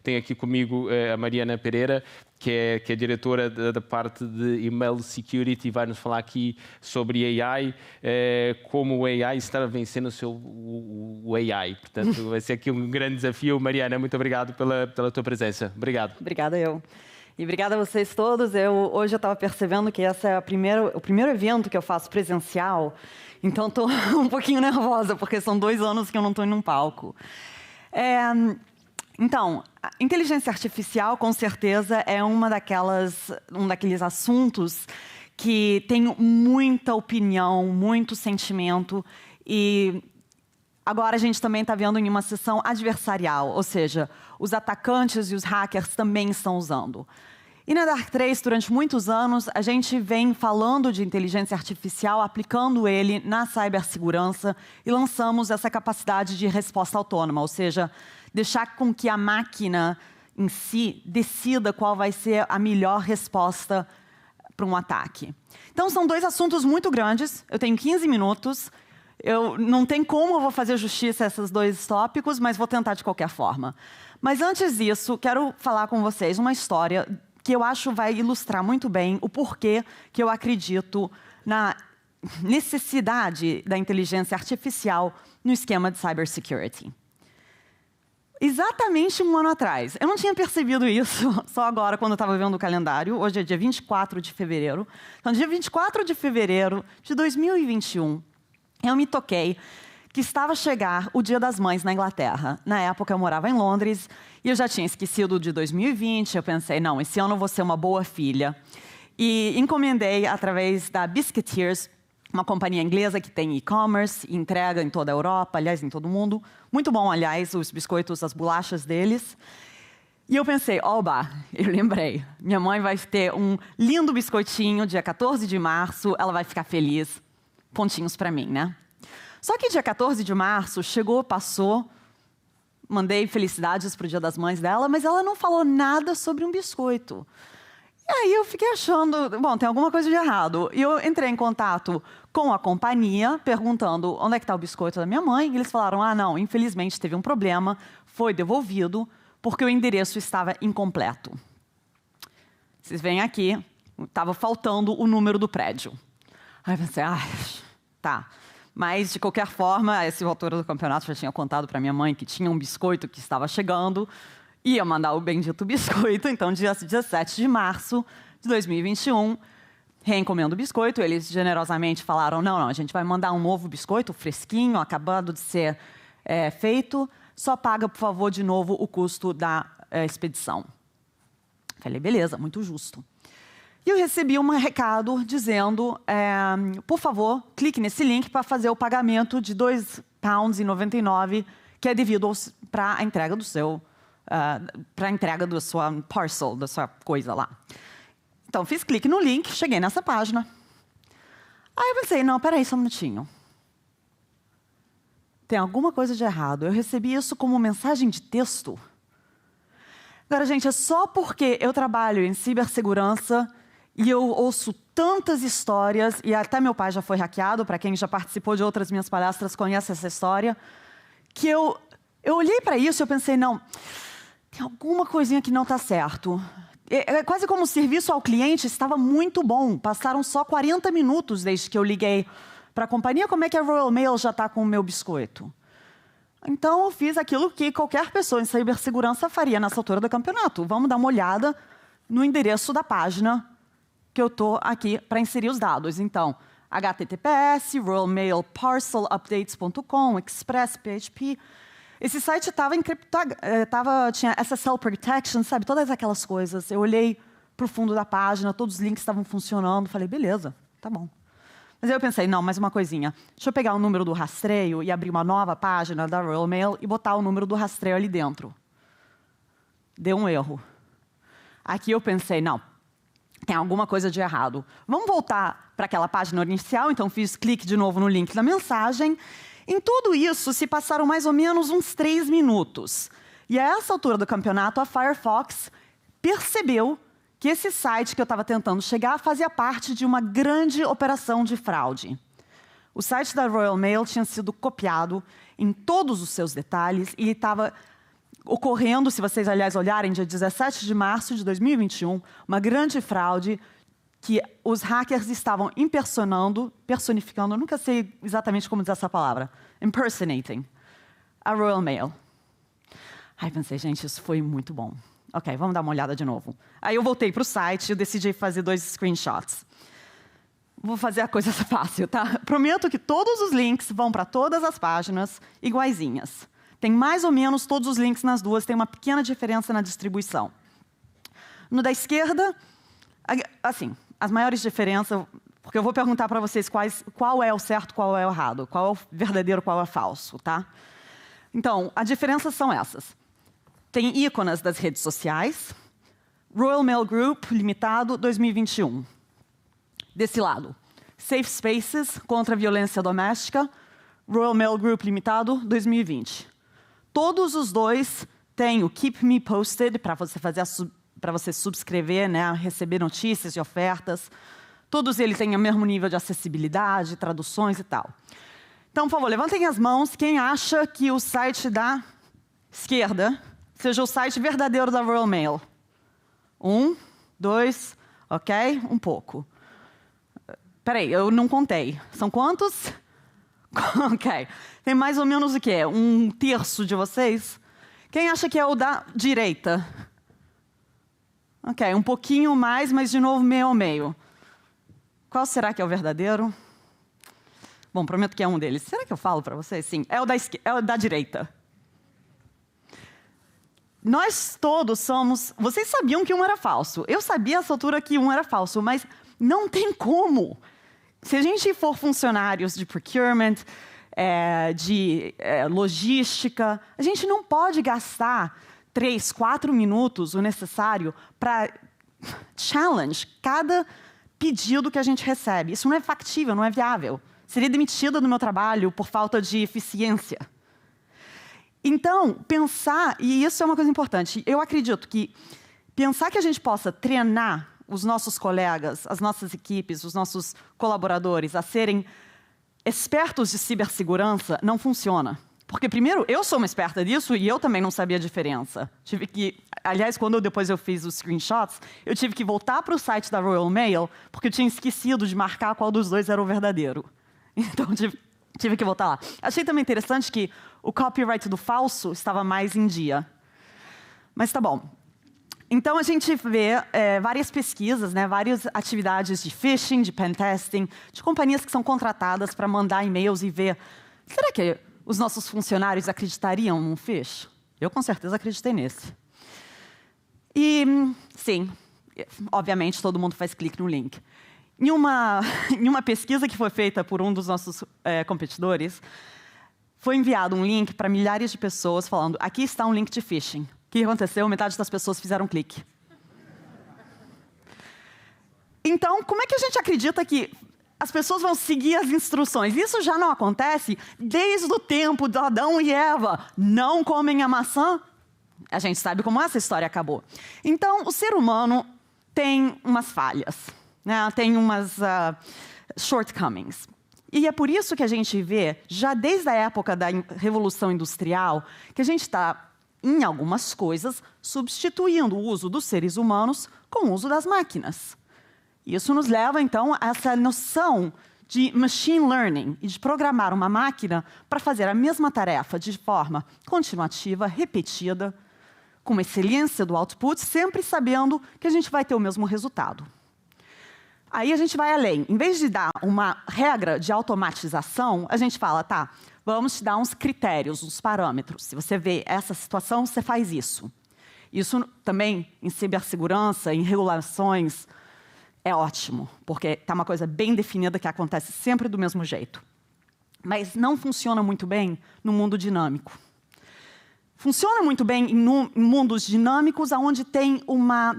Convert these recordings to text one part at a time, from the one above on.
tenho aqui comigo a Mariana Pereira, que é diretora da parte de Email Security, vai nos falar aqui sobre AI, como o AI está a vencer o AI. Portanto, vai ser aqui um grande desafio. Mariana, muito obrigado pela tua presença. Obrigado. Obrigada eu. E obrigada a vocês todos. Hoje eu estava percebendo que esse é o primeiro evento que eu faço presencial, então estou um pouquinho nervosa, porque são 2 anos que eu não estou em um palco. Então, a inteligência artificial, com certeza, é um daqueles assuntos que tem muita opinião, muito sentimento, e agora a gente também está vendo em uma sessão adversarial, ou seja, os atacantes e os hackers também estão usando. E na Dark3, durante muitos anos, a gente vem falando de inteligência artificial, aplicando ele na cibersegurança e lançamos essa capacidade de resposta autônoma, ou seja, deixar com que a máquina em si decida qual vai ser a melhor resposta para um ataque. Então, são 2 assuntos muito grandes, eu tenho 15 minutos, não tem como eu vou fazer justiça a esses 2 tópicos, mas vou tentar de qualquer forma. Mas antes disso, quero falar com vocês uma história que eu acho vai ilustrar muito bem o porquê que eu acredito na necessidade da inteligência artificial no esquema de cybersecurity. Exatamente 1 ano atrás. Eu não tinha percebido isso só agora, quando eu estava vendo o calendário. Hoje é dia 24 de fevereiro. Então, dia 24 de fevereiro de 2021, eu me toquei que estava a chegar o Dia das Mães na Inglaterra. Na época, eu morava em Londres e eu já tinha esquecido de 2020. Eu pensei, não, esse ano eu vou ser uma boa filha. E encomendei, através da Biscuiteers, uma companhia inglesa que tem e-commerce, entrega em toda a Europa, aliás, em todo o mundo. Muito bom, aliás, os biscoitos, as bolachas deles. E eu pensei, oba, eu lembrei, minha mãe vai ter um lindo biscoitinho, dia 14 de março, ela vai ficar feliz. Pontinhos para mim, né? Só que dia 14 de março chegou, passou, mandei felicidades para o Dia das Mães dela, mas ela não falou nada sobre um biscoito. E aí eu fiquei achando, bom, tem alguma coisa de errado. E eu entrei em contato com a companhia, perguntando onde é que está o biscoito da minha mãe. E eles falaram, não, infelizmente teve um problema, foi devolvido, porque o endereço estava incompleto. Vocês veem aqui, estava faltando o número do prédio. Aí eu pensei, tá. Mas, de qualquer forma, esse autor do campeonato já tinha contado para minha mãe que tinha um biscoito que estava chegando, ia mandar o bendito biscoito. Então, dia 17 de março de 2021, reencomendo o biscoito. Eles generosamente falaram, não, a gente vai mandar um novo biscoito, fresquinho, acabado de ser feito, só paga, por favor, de novo o custo da expedição. Falei, beleza, muito justo. E eu recebi um recado dizendo, por favor, clique nesse link para fazer o pagamento de £2,99, que é devido para a entrega do seu, para a entrega da sua parcel, da sua coisa lá. Então, fiz clique no link, cheguei nessa página. Aí eu pensei, não, peraí só um minutinho. Tem alguma coisa de errado. Eu recebi isso como mensagem de texto. Agora, gente, é só porque eu trabalho em cibersegurança e eu ouço tantas histórias, e até meu pai já foi hackeado, para quem já participou de outras minhas palestras conhece essa história, que eu olhei para isso e eu pensei, não, tem alguma coisinha que não está certo. É quase como o serviço ao cliente estava muito bom. Passaram só 40 minutos desde que eu liguei para a companhia. Como é que a Royal Mail já está com o meu biscoito? Então, eu fiz aquilo que qualquer pessoa em cibersegurança faria nessa altura do campeonato. Vamos dar uma olhada no endereço da página que eu estou aqui para inserir os dados. Então, https, royalmailparcelupdates.com, express, PHP. Esse site estava encriptado, tinha SSL protection, sabe? Todas aquelas coisas. Eu olhei para o fundo da página, todos os links estavam funcionando. Falei, beleza, tá bom. Mas aí eu pensei, não, mais uma coisinha. Deixa eu pegar o número do rastreio e abrir uma nova página da Royal Mail e botar o número do rastreio ali dentro. Deu um erro. Aqui eu pensei, não, tem alguma coisa de errado. Vamos voltar para aquela página inicial. Então, fiz clique de novo no link da mensagem. Em tudo isso, se passaram mais ou menos uns 3 minutos. E a essa altura do campeonato, a Firefox percebeu que esse site que eu estava tentando chegar fazia parte de uma grande operação de fraude. O site da Royal Mail tinha sido copiado em todos os seus detalhes e estava ocorrendo, se vocês, aliás, olharem, dia 17 de março de 2021, uma grande fraude que os hackers estavam personificando, eu nunca sei exatamente como dizer essa palavra, impersonating, a Royal Mail. Aí pensei, gente, isso foi muito bom. Ok, vamos dar uma olhada de novo. Aí eu voltei para o site e decidi fazer 2 screenshots. Vou fazer a coisa fácil, tá? Prometo que todos os links vão para todas as páginas iguaizinhas. Tem mais ou menos todos os links nas duas, tem uma pequena diferença na distribuição. No da esquerda, assim, as maiores diferenças, porque eu vou perguntar para vocês qual é o certo, qual é o errado, qual é o verdadeiro, qual é o falso, tá? Então, as diferenças são essas. Tem ícones das redes sociais, Royal Mail Group, limitado, 2021. Desse lado, Safe Spaces, contra a violência doméstica, Royal Mail Group, limitado, 2020. Todos os dois têm o Keep Me Posted, para você subscrever, né, receber notícias e ofertas. Todos eles têm o mesmo nível de acessibilidade, traduções e tal. Então, por favor, levantem as mãos quem acha que o site da esquerda seja o site verdadeiro da Royal Mail. 1, 2, ok? Um pouco. Peraí, eu não contei. São quantos? Ok. Tem mais ou menos o quê? 1/3 de vocês? Quem acha que é o da direita? Ok, um pouquinho mais, mas de novo meio ao meio. Qual será que é o verdadeiro? Bom, prometo que é um deles. Será que eu falo para vocês? Sim, é o da direita. Nós todos somos... Vocês sabiam que um era falso. Eu sabia a essa altura que um era falso, mas não tem como. Se a gente for funcionários de procurement, de logística, a gente não pode gastar 3, 4 minutos o necessário para challenge cada pedido que a gente recebe. Isso não é factível, não é viável. Seria demitida do meu trabalho por falta de eficiência. Então, pensar, e isso é uma coisa importante, eu acredito que pensar que a gente possa treinar os nossos colegas, as nossas equipes, os nossos colaboradores a serem expertos de cibersegurança não funciona. Porque, primeiro, eu sou uma experta disso e eu também não sabia a diferença. Tive que, aliás, quando depois eu fiz os screenshots, eu tive que voltar para o site da Royal Mail, porque eu tinha esquecido de marcar qual dos dois era o verdadeiro. Então, tive que voltar lá. Achei também interessante que o copyright do falso estava mais em dia. Mas tá bom. Então, a gente vê várias pesquisas, né, várias atividades de phishing, de pentesting, de companhias que são contratadas para mandar e-mails e ver... Será que os nossos funcionários acreditariam num phish? Eu, com certeza, acreditei nesse. E, sim, obviamente, todo mundo faz clique no link. Em uma pesquisa que foi feita por um dos nossos competidores, foi enviado um link para milhares de pessoas falando, aqui está um link de phishing. O que aconteceu? Metade das pessoas fizeram clique. Então, como é que a gente acredita que as pessoas vão seguir as instruções? Isso já não acontece desde o tempo de Adão e Eva. Não comem a maçã. A gente sabe como essa história acabou. Então, o ser humano tem umas falhas, né? Tem umas shortcomings. E é por isso que a gente vê, já desde a época da Revolução Industrial, que a gente está, em algumas coisas, substituindo o uso dos seres humanos com o uso das máquinas. Isso nos leva, então, a essa noção de machine learning e de programar uma máquina para fazer a mesma tarefa de forma continuativa, repetida, com excelência do output, sempre sabendo que a gente vai ter o mesmo resultado. Aí a gente vai além. Em vez de dar uma regra de automatização, a gente fala, tá, vamos te dar uns critérios, uns parâmetros. Se você vê essa situação, você faz isso. Isso também, em cibersegurança, em regulações, é ótimo, porque está uma coisa bem definida que acontece sempre do mesmo jeito. Mas não funciona muito bem no mundo dinâmico. Funciona muito bem em mundos dinâmicos onde tem uma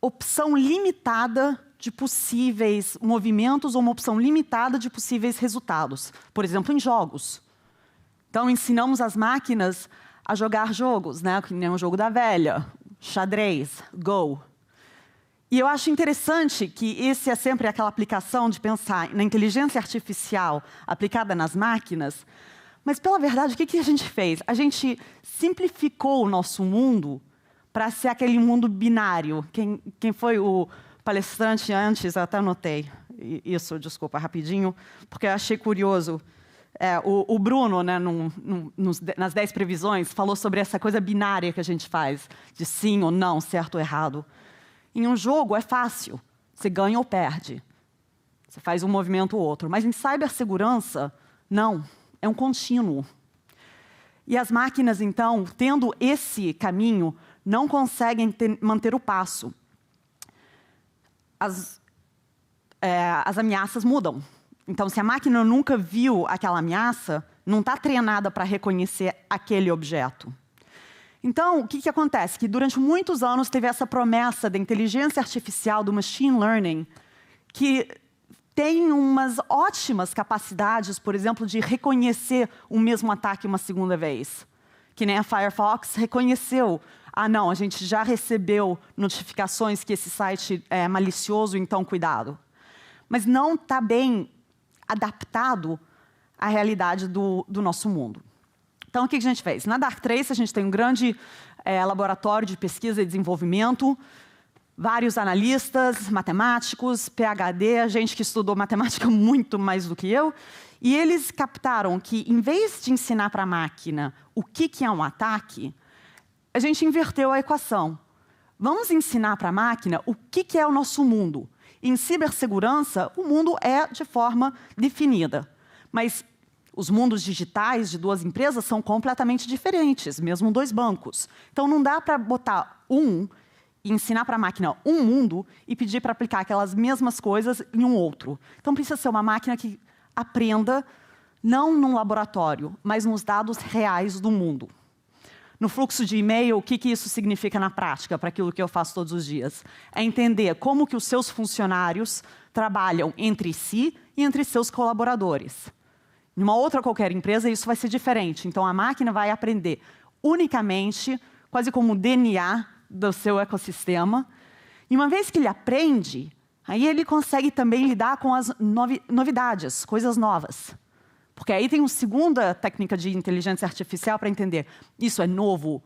opção limitada de possíveis movimentos ou uma opção limitada de possíveis resultados. Por exemplo, em jogos. Então, ensinamos as máquinas a jogar jogos, né? Que nem o jogo da velha, xadrez, Go. E eu acho interessante que esse é sempre aquela aplicação de pensar na inteligência artificial aplicada nas máquinas Mas, pela verdade, o que a gente fez? A gente simplificou o nosso mundo para ser aquele mundo binário. Quem foi o palestrante antes? Eu até anotei isso, desculpa, rapidinho, porque eu achei curioso. O Bruno, né, nas 10 previsões, falou sobre essa coisa binária que a gente faz, de sim ou não, certo ou errado. Em um jogo é fácil, você ganha ou perde. Você faz um movimento ou outro. Mas em cibersegurança, não, é um contínuo. E as máquinas, então, tendo esse caminho, não conseguem manter o passo. As ameaças mudam. Então, se a máquina nunca viu aquela ameaça, não está treinada para reconhecer aquele objeto. Então, o que acontece? Que durante muitos anos teve essa promessa da inteligência artificial, do machine learning, que tem umas ótimas capacidades, por exemplo, de reconhecer o mesmo ataque uma segunda vez. Que nem a Firefox reconheceu. Ah, não, a gente já recebeu notificações que esse site é malicioso, então cuidado. Mas não está bem adaptado à realidade do nosso mundo. Então, o que a gente fez? Na Darktrace, a gente tem um grande laboratório de pesquisa e desenvolvimento, vários analistas, matemáticos, PhD, gente que estudou matemática muito mais do que eu, e eles captaram que, em vez de ensinar para a máquina o que é um ataque, a gente inverteu a equação. Vamos ensinar para a máquina o que é o nosso mundo. Em cibersegurança, o mundo é de forma definida, mas os mundos digitais de duas empresas são completamente diferentes, mesmo 2 bancos. Então, não dá para botar e ensinar para a máquina um mundo e pedir para aplicar aquelas mesmas coisas em um outro. Então, precisa ser uma máquina que aprenda, não num laboratório, mas nos dados reais do mundo. No fluxo de e-mail, o que isso significa na prática, para aquilo que eu faço todos os dias? É entender como que os seus funcionários trabalham entre si e entre seus colaboradores. Em uma outra qualquer empresa, isso vai ser diferente. Então, a máquina vai aprender unicamente, quase como o DNA do seu ecossistema. E uma vez que ele aprende, aí ele consegue também lidar com as novidades, coisas novas. Porque aí tem uma segunda técnica de inteligência artificial para entender, isso é novo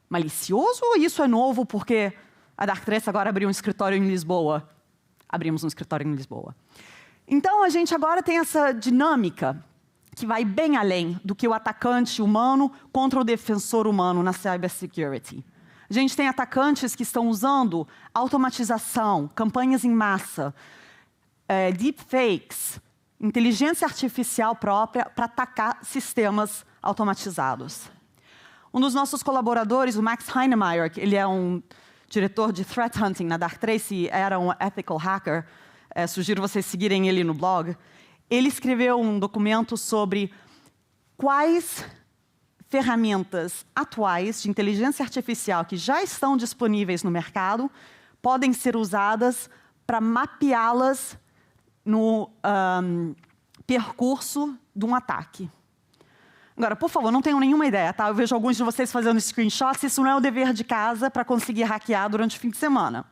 malicioso ou isso é novo porque a Darktrace agora abriu um escritório em Lisboa? Abrimos um escritório em Lisboa. Então, a gente agora tem essa dinâmica que vai bem além do que o atacante humano contra o defensor humano na cybersecurity. A gente tem atacantes que estão usando automatização, campanhas em massa, deepfakes, inteligência artificial própria para atacar sistemas automatizados. Um dos nossos colaboradores, o Max Heinemeyer, ele é um diretor de threat hunting na Darktrace, era um ethical hacker, sugiro vocês seguirem ele no blog. Ele escreveu um documento sobre quais ferramentas atuais de inteligência artificial que já estão disponíveis no mercado podem ser usadas para mapeá-las no percurso de um ataque. Agora, por favor, não tenham nenhuma ideia, tá? Eu vejo alguns de vocês fazendo screenshots, isso não é o dever de casa para conseguir hackear durante o fim de semana.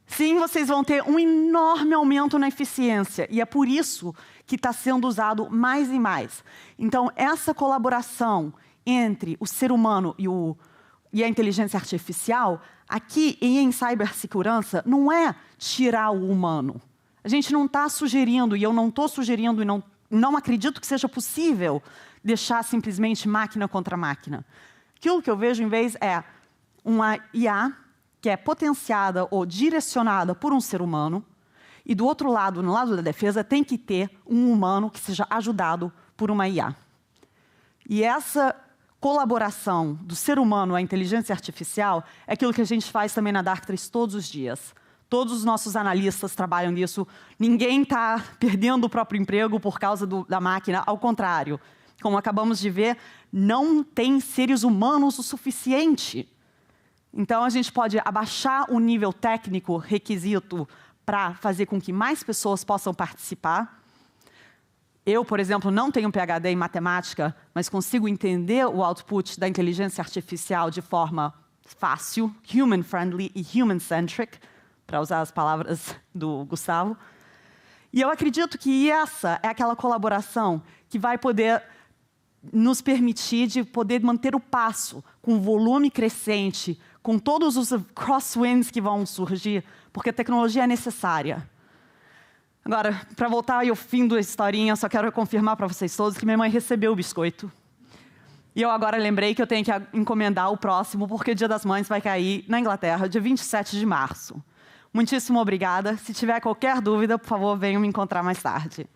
Sim, vocês vão ter um enorme aumento na eficiência, e é por isso que está sendo usado mais e mais. Então, essa colaboração entre o ser humano e a inteligência artificial, aqui e em cibersegurança, não é tirar o humano. A gente não está sugerindo, e eu não estou sugerindo, e não acredito que seja possível deixar simplesmente máquina contra máquina. Aquilo que eu vejo, em vez, é uma IA que é potenciada ou direcionada por um ser humano, e do outro lado, no lado da defesa, tem que ter um humano que seja ajudado por uma IA. E essa colaboração do ser humano à inteligência artificial é aquilo que a gente faz também na Darktrace todos os dias. Todos os nossos analistas trabalham nisso. Ninguém está perdendo o próprio emprego por causa da máquina, ao contrário. Como acabamos de ver, não tem seres humanos o suficiente. Então, a gente pode abaixar o nível técnico requisito para fazer com que mais pessoas possam participar. Eu, por exemplo, não tenho PhD em matemática, mas consigo entender o output da inteligência artificial de forma fácil, human-friendly e human-centric, para usar as palavras do Gustavo. E eu acredito que essa é aquela colaboração que vai poder nos permitir de poder manter o passo com o volume crescente, com todos os crosswinds que vão surgir, porque a tecnologia é necessária. Agora, para voltar ao fim da historinha, só quero confirmar para vocês todos que minha mãe recebeu o biscoito. E eu agora lembrei que eu tenho que encomendar o próximo, porque o Dia das Mães vai cair na Inglaterra, dia 27 de março. Muitíssimo obrigada. Se tiver qualquer dúvida, por favor, venham me encontrar mais tarde.